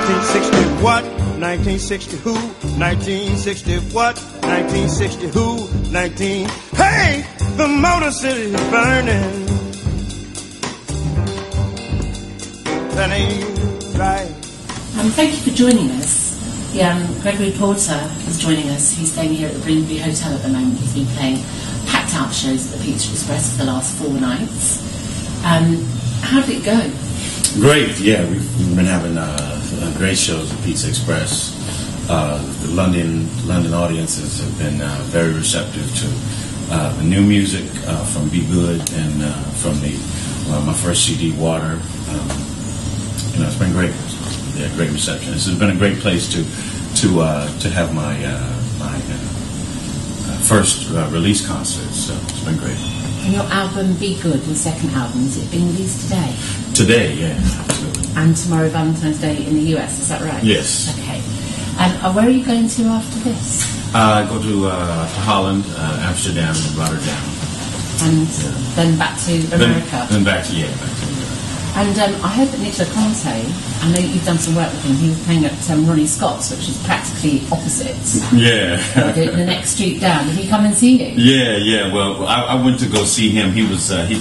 1960 what? 1960 who? 1960 what? 1960 who? 19. Hey, the Motor City is burning. That ain't right. Thank you for joining us. Gregory Porter is joining us. He's staying here at the Greenview Hotel at the moment. He's been playing packed-out shows at the Pizza Express for the last 4 nights. How did it go? Great, yeah. We've been having great shows at Pizza Express. The London audiences have been very receptive to the new music from Be Good and from my first CD, Water. It's been great. Yeah, great reception. This has been a great place to have my first release concert. So it's been great. And your album, Be Good, your second album, is it being released today? Today, yeah, absolutely. And tomorrow, Valentine's Day in the US, is that right? Yes. Okay. And where are you going to after this? I go to Holland, Amsterdam, and Rotterdam. And then back to America? Then back to America. And I heard that Nicola Conte, I know you've done some work with him, he was playing at Ronnie Scott's, which is practically opposite. Yeah. The next street down. Did he come and see you? Yeah. Well, I went to go see him. He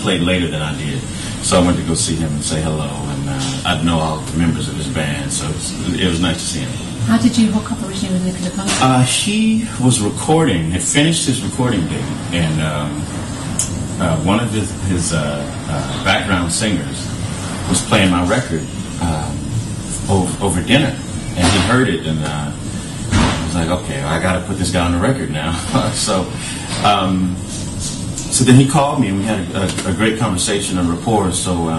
played later than I did. So I went to go see him and say hello. And I know all the members of his band, so it was nice to see him. How did you hook up originally with Nicola Conte? He was recording, had finished his recording date, and one of his background singers was playing my record over dinner, and he heard it, and I was like, okay, I got to put this guy on the record now. So then he called me, and we had a great conversation, a rapport. So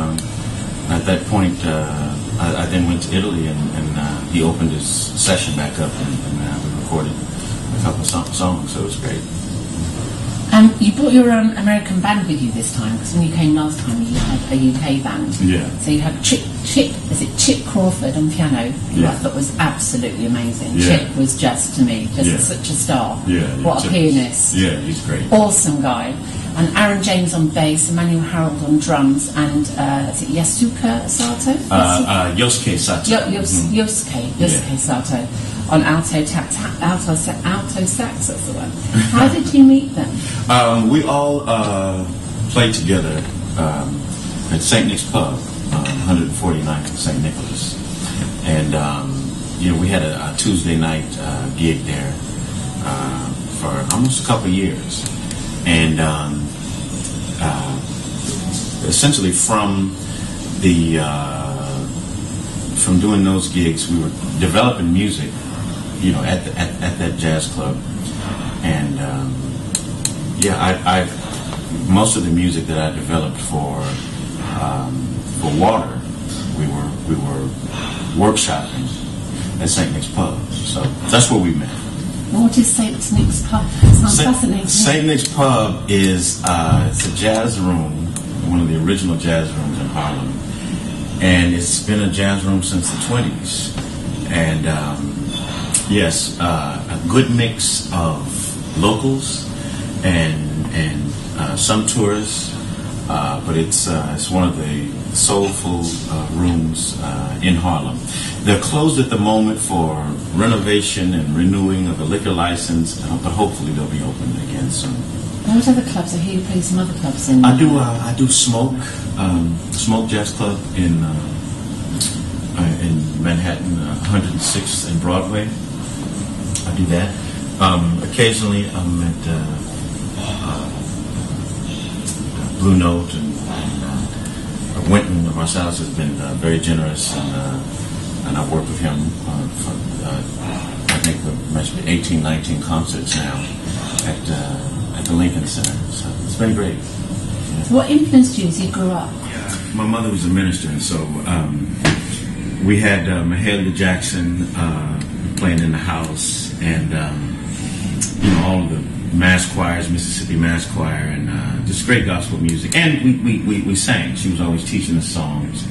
at that point, I then went to Italy, and he opened his session back up, and we recorded a couple of songs. So it was great. You brought your own American band with you this time, because when you came last time you had a UK band. Yeah. So you had Chip Crawford on piano, who I thought was absolutely amazing. Yeah. Chip was just, to me, such a star. Yeah. What a pianist. Yeah, he's great. Awesome guy. And Aaron James on bass, Emmanuel Harold on drums, and is it Yasuka Sato? Yosuke Sato. Yosuke Sato on alto sax, that's the one. How did you meet them? We all played together at St. Nick's Pub, 149th St. Nicholas. And, we had a Tuesday night gig there for almost a couple of years. And essentially from doing those gigs, we were developing music, at that jazz club. And most of the music that I developed for Water, we were workshopping at St. Nick's Pub. So that's where we met. What is St. Nick's Pub? Sounds fascinating. St. Nick's Pub is it's a jazz room, one of the original jazz rooms in Harlem, and it's been a jazz room since the 20s. And a good mix of locals and some tourists, but it's one of the soulful rooms in Harlem. They're closed at the moment for renovation and renewing of a liquor license, but hopefully they'll be open again soon. What other clubs? I hear you play some other clubs in. I do Smoke Jazz Club in Manhattan, 106th and Broadway. I do that. Occasionally I'm at Blue Note, and Winton Marsalis has been very generous, and I've worked with him for I think there must be 18, 19 concerts now at the Lincoln Center. So it's been great. Yeah. So what influenced you as you grew up? My mother was a minister, and so we had Mahalia Jackson playing in the house, and all of the mass choirs, Mississippi Mass Choir, and just great gospel music. And we sang. She was always teaching us songs,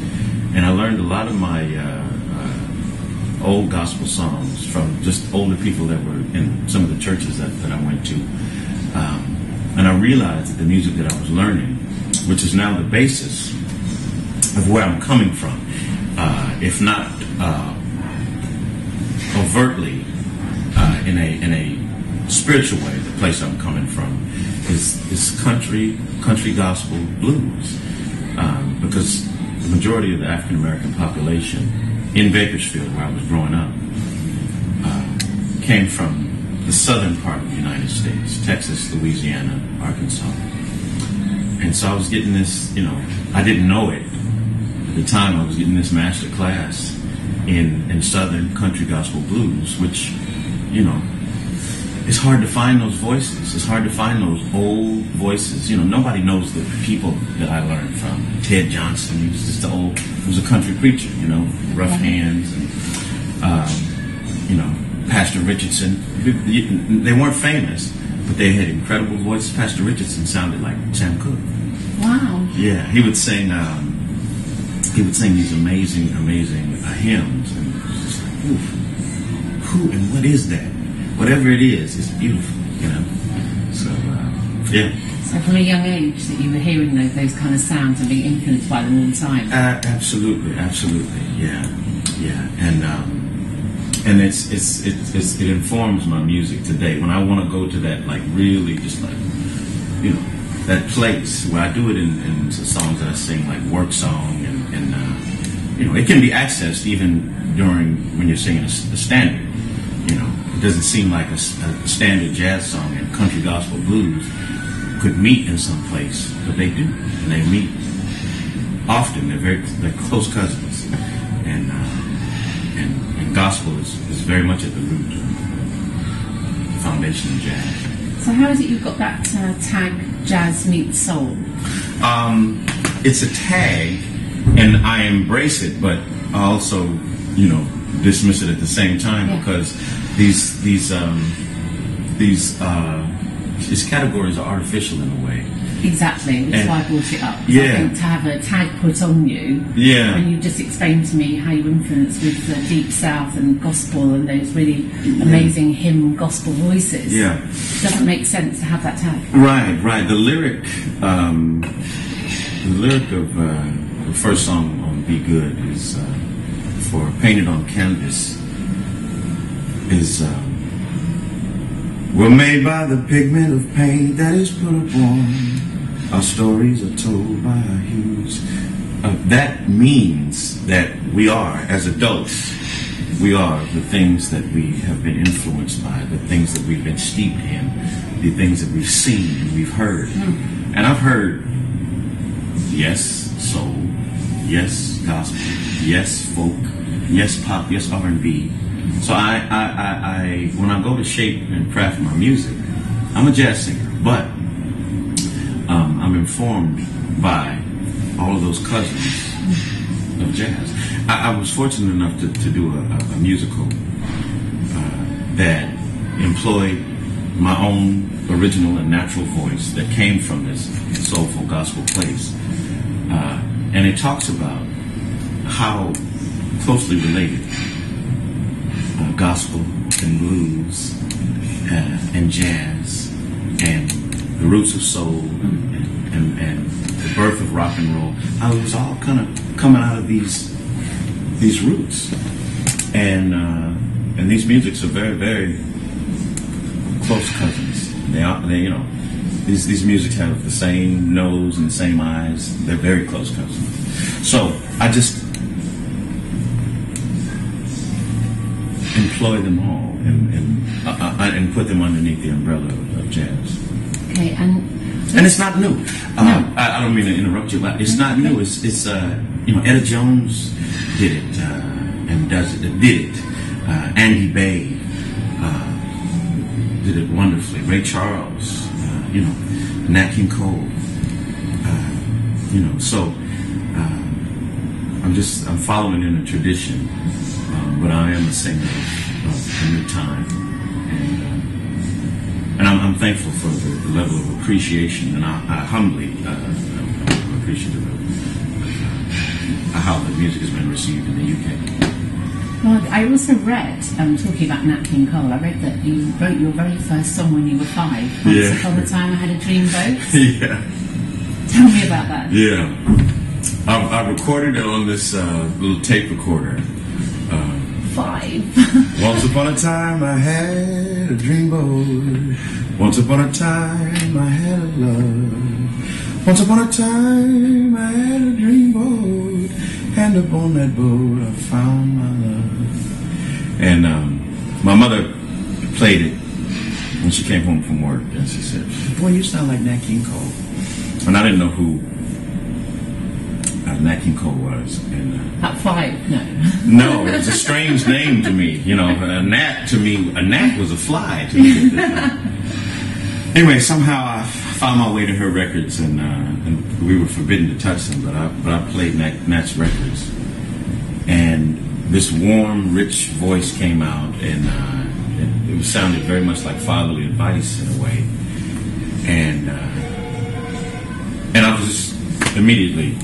and I learned a lot of my old gospel songs from just older people that were in some of the churches that I went to. And I realized that the music that I was learning, which is now the basis of where I'm coming from, if not overtly in a spiritual way. The place I'm coming from is country gospel blues, because the majority of the African American population in Bakersfield, where I was growing up, came from the southern part of the United States, Texas, Louisiana, Arkansas. And so I was getting this, I didn't know it at the time. I was getting this master class in Southern country gospel blues, which, it's hard to find those voices. It's hard to find those old voices. Nobody knows the people that I learned from. Ted Johnson, he was just he was a country preacher, rough hands, and, Pastor Richardson. They weren't famous, but they had incredible voices. Pastor Richardson sounded like Sam Cooke. Wow. Yeah, he would sing these amazing hymns, and it was just like, oof, who and what is that? Whatever it is, it's beautiful, So, yeah. So from a young age that you were hearing those kind of sounds and being influenced by them all the time? Absolutely, yeah. And it informs my music today. When I want to go to that, really just that place where I do it in the songs that I sing, like work song, and it can be accessed even when you're singing a standard. It doesn't seem like a standard jazz song and country gospel blues could meet in some place, but they do, and they meet often. They're close cousins, and gospel is very much at the root of the foundation of jazz. So how is it you've got that tag, jazz meets soul? It's a tag, and I embrace it, but I also, dismiss it at the same time, because these categories are artificial in a way. Exactly, that's why I brought it up. Yeah. I think to have a tag put on you, when you just explained to me how you influenced with the Deep South and gospel and those really amazing hymn gospel voices, it doesn't make sense to have that tag. Right. The lyric of the first song on Be Good is for Painted on Canvas is we're made by the pigment of paint that is put upon. Our stories are told by our hues. That means that we are, as adults, we are the things that we have been influenced by, the things that we've been steeped in, the things that we've seen and we've heard. And I've heard, yes, soul, yes, gospel, yes, folk, yes, pop, yes, R&B. So I when I go to shape and craft my music, I'm a jazz singer, but I'm informed by all of those cousins of jazz. I was fortunate enough to do a musical that employed my own original and natural voice that came from this soulful gospel place. And it talks about how closely related gospel and blues and jazz and the roots of soul and the birth of rock and roll, how it was all kind of coming out of these roots. And these musics are very, very close cousins. These musics have the same nose and the same eyes. They're very close cousins. So I just employ them all and put them underneath the umbrella of jazz. Okay, and it's not new. I don't mean to interrupt you, but it's not new. It's Etta Jones did it and did it. Andy Bay did it wonderfully. Ray Charles, Nat King Cole, So I'm following in a tradition, but I am a singer of a new time, and I'm thankful for the level of appreciation, and I humbly am appreciative of how the music has been received in the UK. Well, I also read, talking about Nat King Cole, I read that you wrote your very first song when you were 5. Once upon a time I had a dream boat. Yeah. Tell me about that. Yeah. I recorded it on this little tape recorder. 5. Once upon a time I had a dreamboat. Once upon a time I had a love. Once upon a time I had a dreamboat, and upon that boat I found my love. And my mother played it when she came home from work, and she said, "Boy, you sound like Nat King Cole." And I didn't know who Nat King Cole was. And, At 5, no. No, it was a strange name to me. You know, a gnat was a fly to me. Anyway, somehow I found my way to her records, and we were forbidden to touch them, but I played Nat's records. And this warm, rich voice came out, and it sounded very much like fatherly advice in a way. And I was just immediately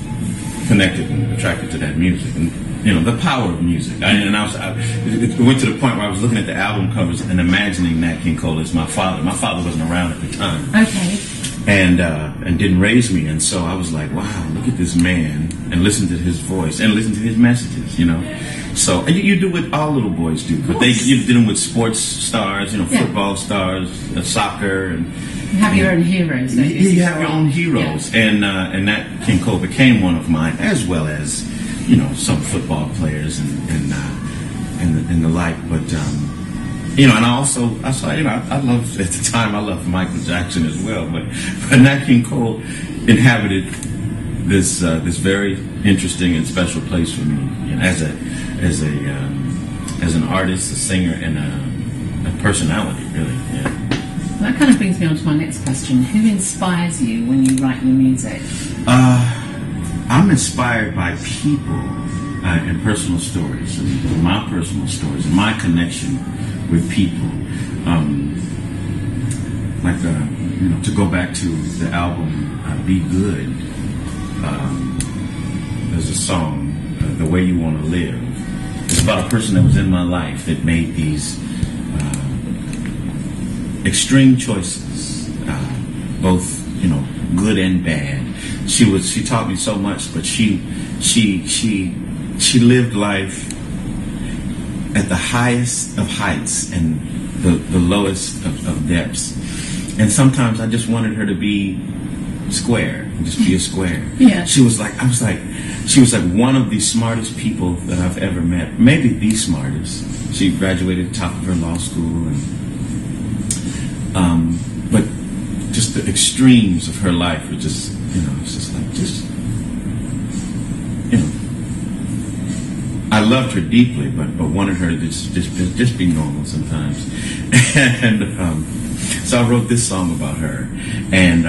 connected and attracted to that music, and you know, the power of music. It went to the point where I was looking at the album covers and imagining Nat King Cole as my father. My father wasn't around at the time, Okay. and didn't raise me, and so I was like, wow, look at this man, and listen to his voice and listen to his messages. You know, so you do what all little boys do, but you're dealing with sports stars, you know, football stars, soccer, and you have your own heroes. Don't you? You have your own heroes, and Nat King Cole became one of mine, as well as, you know, some football players and the like. But you know, and I saw, you know, I loved at the time. I loved Michael Jackson as well, but Nat King Cole inhabited this very interesting and special place for me, you know, as an artist, a singer, and a personality, really. Yeah. That kind of brings me on to my next question. Who inspires you when you write your music? I'm inspired by people and personal stories, and my personal stories, and my connection with people. You know, to go back to the album "Be Good," there's a song, "The Way You Want to Live." It's about a person that was in my life that made these extreme choices, both, you know, good and bad. She taught me so much, but she lived life at the highest of heights and the lowest of depths. And sometimes I just wanted her to be square, just be a square. Yeah. She was like one of the smartest people that I've ever met, maybe the smartest. She graduated at the top of her law school, and but just the extremes of her life were just, you know, it's just like, you know, I loved her deeply, but wanted her to just be normal sometimes. And so I wrote this song about her. And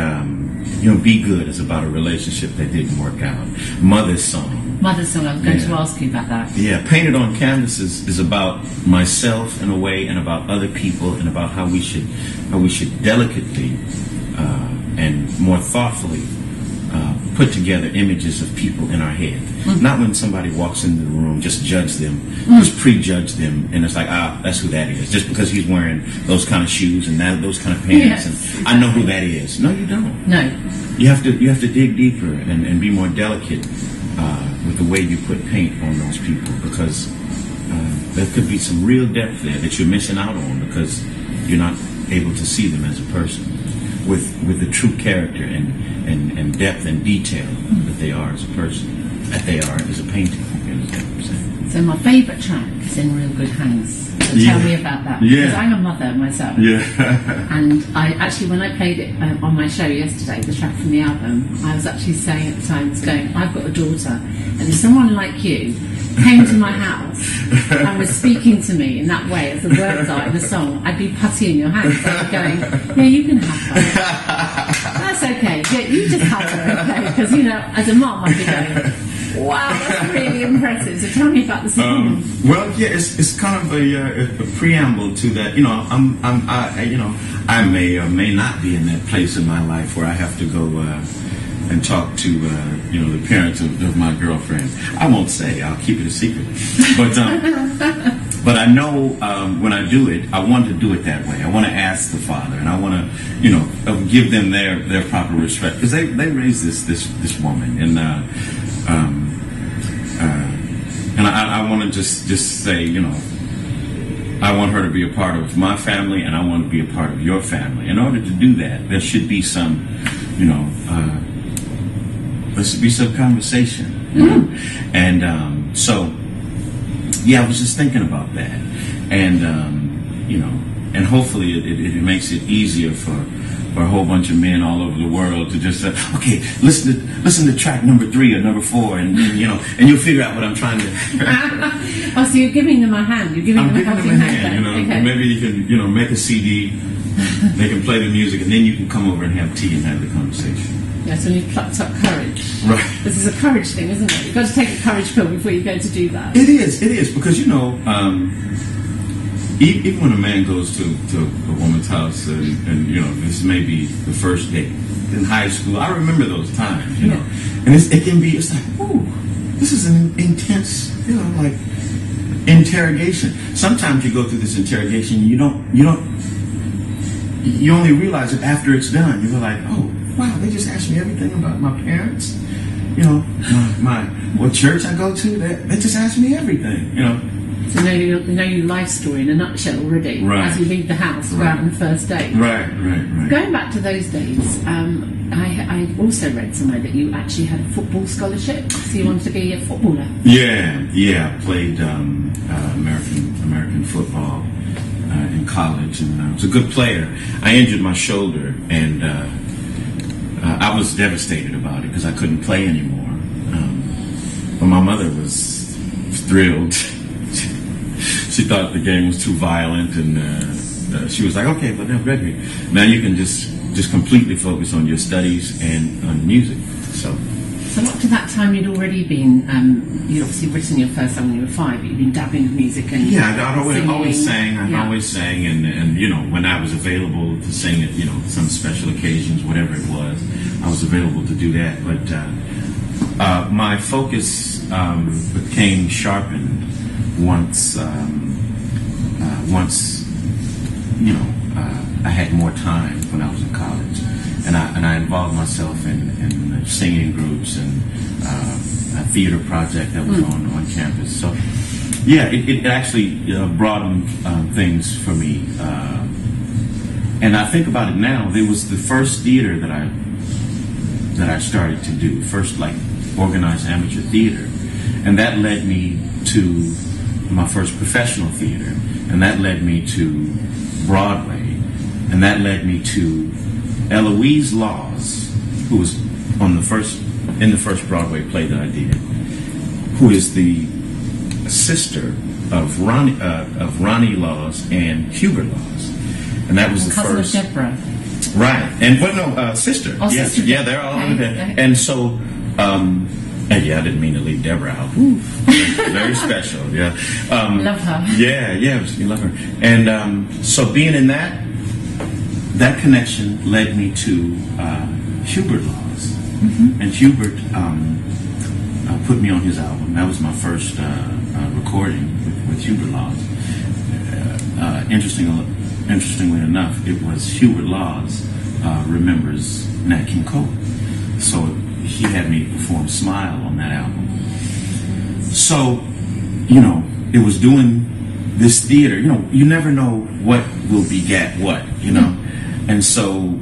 you know, "Be Good" is about a relationship that didn't work out. Mother's Song, I was going to ask you about that. Yeah, Painted on Canvas is about myself in a way, and about other people, and about how we should delicately and more thoughtfully put together images of people in our head. Mm-hmm. Not when somebody walks into the room, just judge them, just prejudge them, and it's like, that's who that is. Just because he's wearing those kind of shoes and those kind of pants, and I know who that is. No, you don't. No. You have to dig deeper and be more delicate with the way you put paint on those people, because there could be some real depth there that you're missing out on because you're not able to see them as a person with the true character and depth and detail that they are as a person, that they are as a painting. You understand what I'm saying? So my favourite track is "In Real Good Hands." So tell me about that. Yeah. Because I'm a mother myself. Yeah. And I actually, when I played it on my show yesterday, the track from the album, I was actually saying at the time, I've got a daughter, and if someone like you came to my house and was speaking to me in that way, as the words are in the song, I'd be putty in your hands. I'd be going, yeah, you can have her. That's okay. Yeah, you just have her, okay? Because, you know, as a mom, I'd be going, wow, that's really impressive. So tell me about the song. Well, yeah, it's kind of a preamble to that. You know, I may or may not be in that place in my life where I have to go and talk to the parents of my girlfriend. I won't say. I'll keep it a secret. But I know when I do it, I want to do it that way. I want to ask the father, and I want to give them their proper respect, because they raised this woman, and I want to just say, I want her to be a part of my family, and I want to be a part of your family. In order to do that, there should be some, there should be some conversation. And so, yeah, I was just thinking about that, and and hopefully it makes it easier for a whole bunch of men all over the world to just say, okay, listen to track number 3 or number 4, and you'll figure out what I'm trying to. Oh, so you're giving them a hand. You're giving them a helping hand. Okay. Maybe you can make a CD. They can play the music, and then you can come over and have tea and have the conversation. Yes, when you've plucked up courage. Right. This is a courage thing, isn't it? You've got to take a courage pill before you go to do that. It is, because even when a man goes to a woman's house, and this may be the first date in high school, I remember those times, and it's like, ooh, this is an intense, like interrogation. Sometimes you go through this interrogation, you only realize it after it's done. You're like, oh, wow, they just asked me everything about my parents, what church I go to. They just asked me everything, So you know your life story in a nutshell already, as you leave the house, go out on the first date. Right. Going back to those days, I also read somewhere that you actually had a football scholarship, so you wanted to be a footballer. Yeah, I played American football in college, and I was a good player. I injured my shoulder, and I was devastated about it because I couldn't play anymore. But my mother was thrilled. She thought the game was too violent, and she was like, "Okay, but now, Gregory, now you can just completely focus on your studies and on music." So up to that time, you'd already been you'd obviously written your first song when you were 5, but you'd been dabbling with music and I'd always sang. I always sang, and when I was available to sing at some special occasions, whatever it was, I was available to do that. But my focus became sharpened once I had more time when I was in college, and I involved myself in singing groups and a theater project that was on campus. So it actually broadened things for me, and I think about it now. There was the first theater that I started to do, first like organized amateur theater, and that led me to my first professional theater, and that led me to Broadway, and that led me to Eloise Laws, who was in the first Broadway play that I did, who is the sister of Ronnie Laws and Hubert Laws, and that was the cousin first. Of Deborah. Right, and sister. Oh, yes, sister. Yeah, they're all over there, Okay. and so. I didn't mean to leave Deborah out. Very special, yeah. Love her. Yeah, you love her. And so being in that connection led me to Hubert Laws. And Hubert put me on his album. That was my first recording with Hubert Laws. Interestingly enough, it was Hubert Laws remembers Nat King Cole. So he had me perform Smile on that album. So, it was doing this theater. You never know what will beget what, And so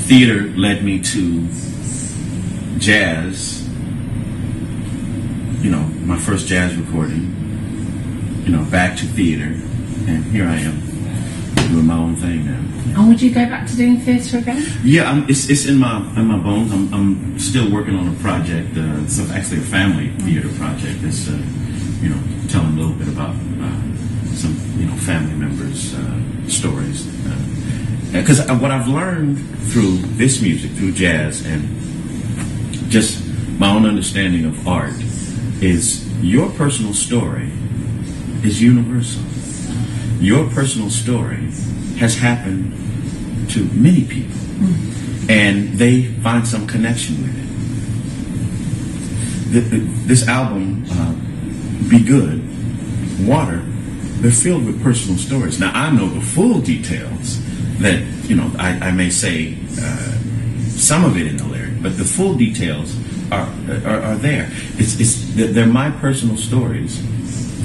theater led me to jazz, my first jazz recording, back to theater. And here I am doing my own thing now. And would you go back to doing theatre again? Yeah, it's in my bones. I'm still working on a project. It's actually a family theater project. It's telling a little bit about some family members' stories. Because what I've learned through this music, through jazz, and just my own understanding of art, is your personal story is universal. Your personal story has happened to many people, and they find some connection with it. This album, Be Good, Water, they're filled with personal stories. Now, I know the full details that, I may say some of it in the lyric, but the full details are there. They're my personal stories,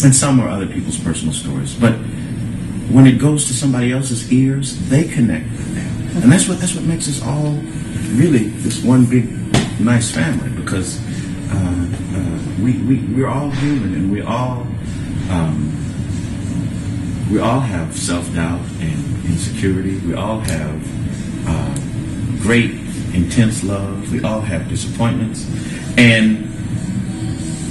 and some are other people's personal stories, but when it goes to somebody else's ears, they connect with that. And that's what makes us all really this one big nice family, because we're all human, and we all have self-doubt and insecurity. We all have great, intense love. We all have disappointments. And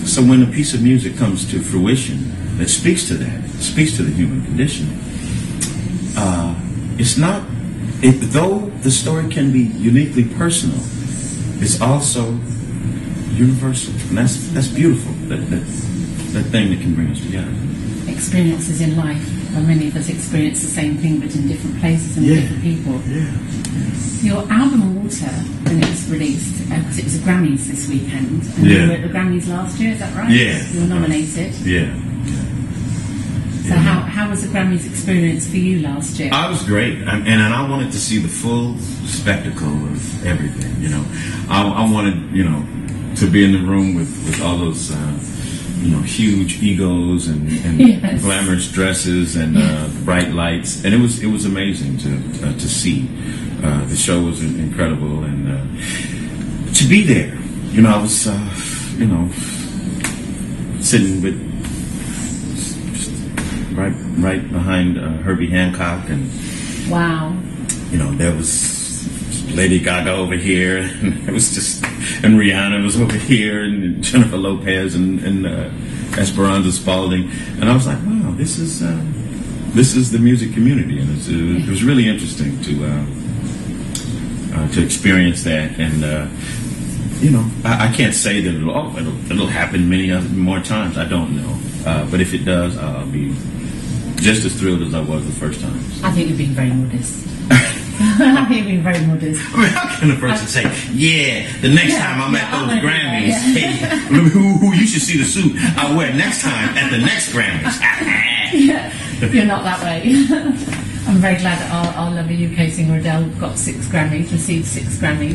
so when a piece of music comes to fruition that speaks to that, speaks to the human condition, it's not, though the story can be uniquely personal, it's also universal. And that's beautiful, that thing that can bring us together. Experiences in life, where many of us experience the same thing but in different places and with different people. Yeah. Your album Water, when it was released, because it was the Grammys this weekend, and you were at the Grammys last year, is that right? Yeah. You were nominated. Yeah. So how was the Grammys experience for you last year? I was great, and I wanted to see the full spectacle of everything. I wanted to be in the room with all those huge egos and glamorous dresses and bright lights, and it was amazing to see. The show was incredible, and to be there. I was sitting with right behind Herbie Hancock, and wow, there was Lady Gaga over here, and it was and Rihanna was over here, and Jennifer Lopez and Esperanza Spalding, and I was like, wow, this is the music community, and it was really interesting to experience that, and I can't say that it'll happen many more times. I don't know, but if it does, I'll be just as thrilled as I was the first time. I think you're being very modest. I think you're being very modest. I mean, how can a person say, the next time I'm at those Grammys, hey, who you should see the suit I'll wear next time at the next Grammys? You're not that way. I'm very glad that our lovely UK singer Adele received 6 Grammys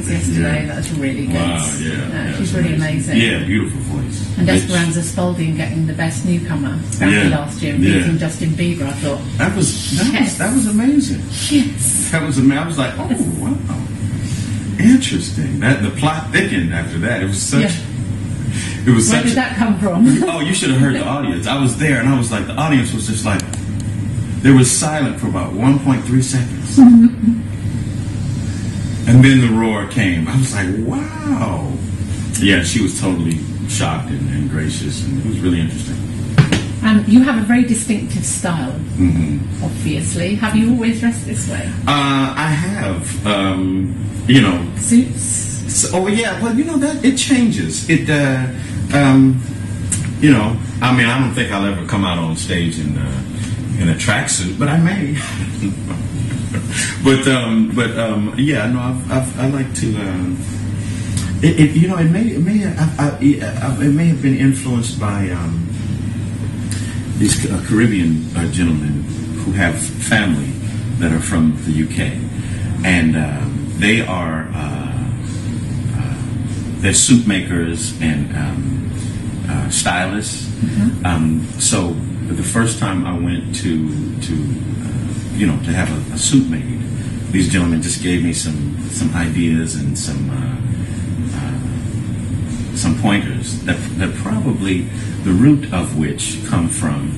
yesterday. That's really good. Wow, yeah. She's really amazing. Yeah, beautiful voice. And Esperanza Spalding getting the best newcomer Grammy last year and beating Justin Bieber. I thought that was amazing. Yes, that was amazing. I was like, oh wow, interesting. The plot thickened after that. It was such. Yeah. It was. Where did that come from? Oh, you should have heard the audience. I was there, and I was like, the audience was just like. There was silent for about 1.3 seconds. And then the roar came. I was like, wow. Yeah, she was totally shocked and gracious, and it was really interesting. You have a very distinctive style, obviously. Have you always dressed this way? I have. Suits? That it changes. It, I don't think I'll ever come out on stage in a tracksuit, but I may. I like to. It may have been influenced by these Caribbean gentlemen who have family that are from the UK, and they are they're suit makers and stylists. So the first time I went to have a suit made, these gentlemen just gave me some ideas and some pointers that probably the root of which come from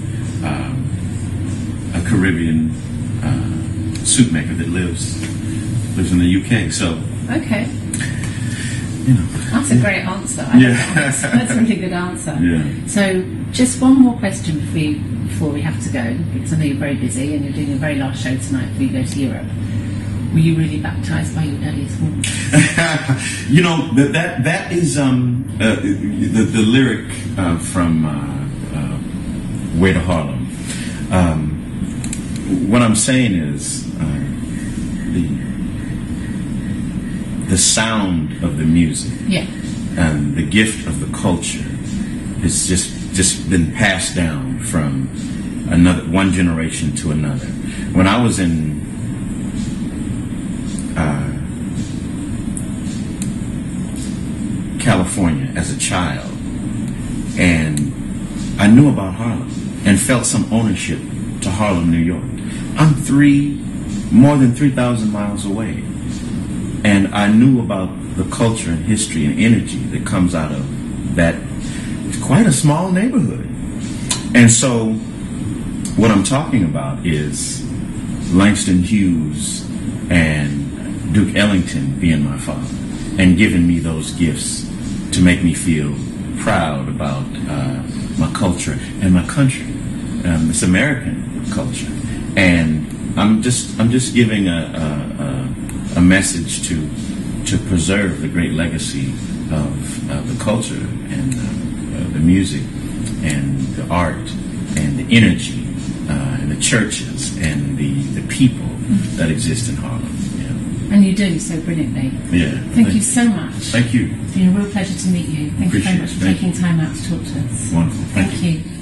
a Caribbean suit maker that lives in the UK. So okay. That's a great answer. That's a really good answer. Yeah. So, just one more question before we have to go, because I know you're very busy and you're doing your very last show tonight before you go to Europe. Were you really baptized by your earliest woman? that is the lyric from Way to Harlem. What I'm saying is the sound of the music, and the gift of the culture has just been passed down from one generation to another. When I was in California as a child, and I knew about Harlem and felt some ownership to Harlem, New York. I'm more than 3,000 miles away. And I knew about the culture and history and energy that comes out of that. It's quite a small neighborhood. And so what I'm talking about is Langston Hughes and Duke Ellington being my father and giving me those gifts to make me feel proud about my culture and my country, this American culture. And I'm just giving a message to preserve the great legacy of the culture and the music and the art and the energy and the churches and the people that exist in Harlem. Yeah. And you do so brilliantly. Yeah. Thank you so much. Thank you. It's been a real pleasure to meet you. Thank you very much for taking time out to talk to us. Wonderful. Thank you. you.